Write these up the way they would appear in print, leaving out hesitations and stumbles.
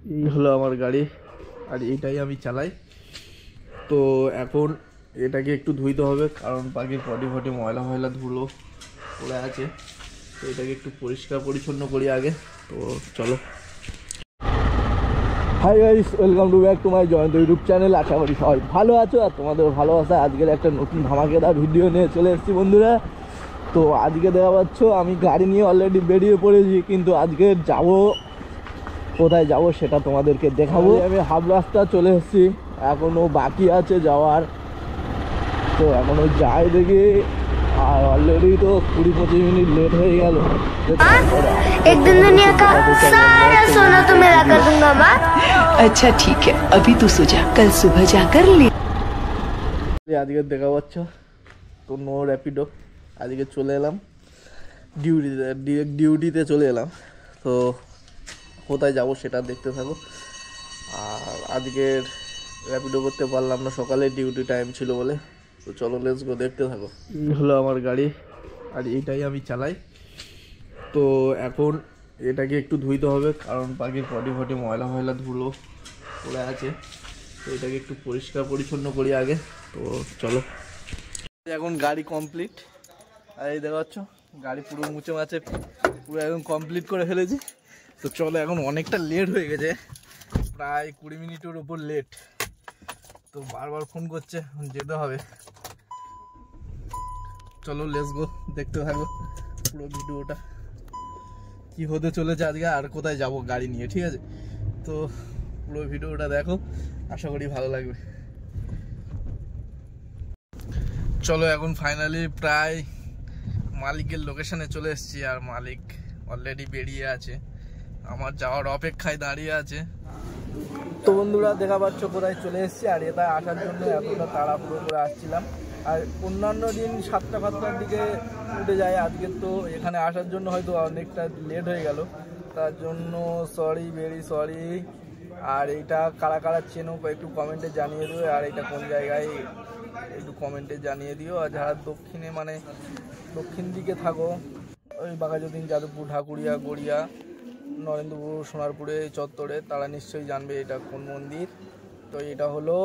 এই হলো আমার গাড়ি আর এটাই আমি চালাই। তো এখন এটাকে একটু ধুইতে হবে, কারণ পাখির পটি ফটি ময়লা ময়লা ধুলো পড়ে আছে। তো এটাকে একটু পরিষ্কার পরিচ্ছন্ন করি আগে। তো চলো। Hi guys, welcome to back to my Jayanta YouTube channel. আশা করি সবাই ভালো আছো আর তোমাদের ভালোবাসা আজকের একটা নতুন ধামাকেদার ভিডিও নিয়ে চলে এসেছি বন্ধুরা। তো আজকে দেখা পাচ্ছ আমি গাড়ি নিয়ে অলরেডি বেরিয়ে পড়েছি, কিন্তু আজকে যাব কোথায় যাব সেটা তোমাদেরকে দেখাবো। আমি হাফ রাস্তা চলে এসেছি, এখনও বাকি আছে যাওয়ার। তো এখনও যাই দেখি, আর অলরেডি তো 20-25 মিনিট লেট হয়ে গেল। एक दिन दुनिया का सारा सोना तो मेरा कर दूंगा माँ। अच्छा ठीक है, अभी तू सो जा, कल सुबह जाकर ले। আজকে দেখা পাচ্ছ তো নো র্যাপিডো। আজকে চলে এলাম ডিউটিতে চলে এলাম। তো কোথায় যাব সেটা দেখতে থাকো। আর আজকের র্যাপিডো করতে পারলাম না, সকালে ডিউটি টাইম ছিল বলে। তো চলো লেটস গো, দেখতে থাকো। এই হলো আমার গাড়ি আর এইটাই আমি চালাই। তো এখন এটাকে একটু ধুইতে হবে, কারণ পাখির পটি ফটি ময়লা ময়লা ধুলো পড়ে আছে। তো এটাকে একটু পরিষ্কার পরিচ্ছন্ন করি আগে। তো চলো। এখন গাড়ি কমপ্লিট, আর এই দেখা পাচ্ছ গাড়ি পুরো মুছে মাছে পুরো একদম কমপ্লিট করে ফেলেছি। তো চলো, এখন অনেকটা লেট হয়ে গেছে, প্রায় 20 মিনিটের উপর লেট। তো বারবার ফোন করছে, যেতে হবে। চলো লেটস গো, দেখতে থাকো পুরো ভিডিওটা কি হতে চলেছে আজকে, আর কোথায় যাব গাড়ি নিয়ে, ঠিক আছে? তো পুরো ভিডিওটা দেখো, আশা করি ভালো লাগবে। চলো, এখন ফাইনালি প্রায় মালিকের লোকেশনে চলে এসেছি, আর মালিক অলরেডি বেরিয়ে আছে, আমার যাওয়ার অপেক্ষায় দাঁড়িয়ে আছে। তো বন্ধুরা দেখা পাচ্ছ কোথায় চলে এসেছি, আর এটা আসার জন্য এতটা তাড়াহুড়ো করে আসছিলাম। আর অন্যান্য দিন 7টা-5টার দিকে উঠে যায়, আজকে তো এখানে আসার জন্য হয়তো অনেকটা লেট হয়ে গেল, তার জন্য সরি, ভেরি সরি। আর এইটা কারা কারা চেনো একটু কমেন্টে জানিয়ে দিও, আর এটা কোন জায়গায় একটু কমেন্টে জানিয়ে দিও। আর যারা দক্ষিণে মানে দক্ষিণ দিকে থাকো, ওই বাঘাযতীন, যাদবপুর, ঢাকুরিয়া, গড়িয়া, নরেন্দ্রপুর, সোনারপুরে চত্বরে, তারা নিশ্চয়ই জানবে এটা কোন মন্দির। তো এটা হলো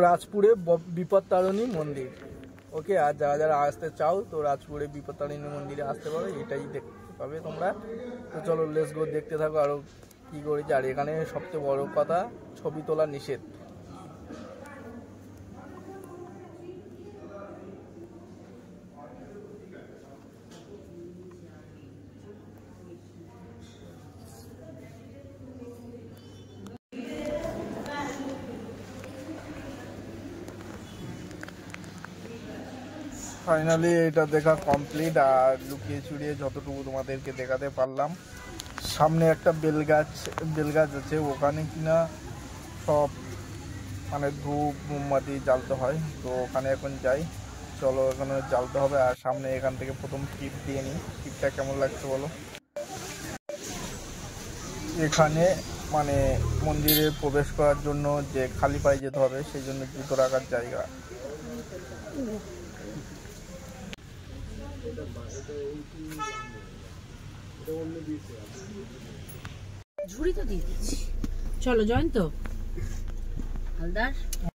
রাজপুরে বিপত্তারিণী মন্দির। ওকে, আর যারা যারা আসতে চাও তো রাজপুরে বিপত্তারিণী মন্দিরে আসতে পারো, এটাই দেখতে পাবে তোমরা। তো চলো লেটস গো, দেখতে থাকো আরও কী করেছি। আর এখানে সবচেয়ে বড় কথা, ছবি তোলা নিষেধ। ফাইনালি এটা দেখা কমপ্লিট, আর লুকিয়ে চুরিয়ে যতটুকু তোমাদেরকে দেখাতে পারলাম। সামনে একটা বেলগাছ আছে, ওখানে কিনা সব মানে ধূপ মোমবাতি জ্বালতে হয়। তো ওখানে এখন যাই, চলো এখানে জ্বালতে হবে। আর সামনে এখান থেকে প্রথম টিপ দিয়ে নিই, টিপটা কেমন লাগছে বলো। এখানে মানে মন্দিরে প্রবেশ করার জন্য যে খালি পায়ে যেতে হবে, সেই জন্য জুতো রাখার জায়গা। ঝুড়ি তো দিয়ে দিচ্ছি। চলো জয়ন্ত হালদার।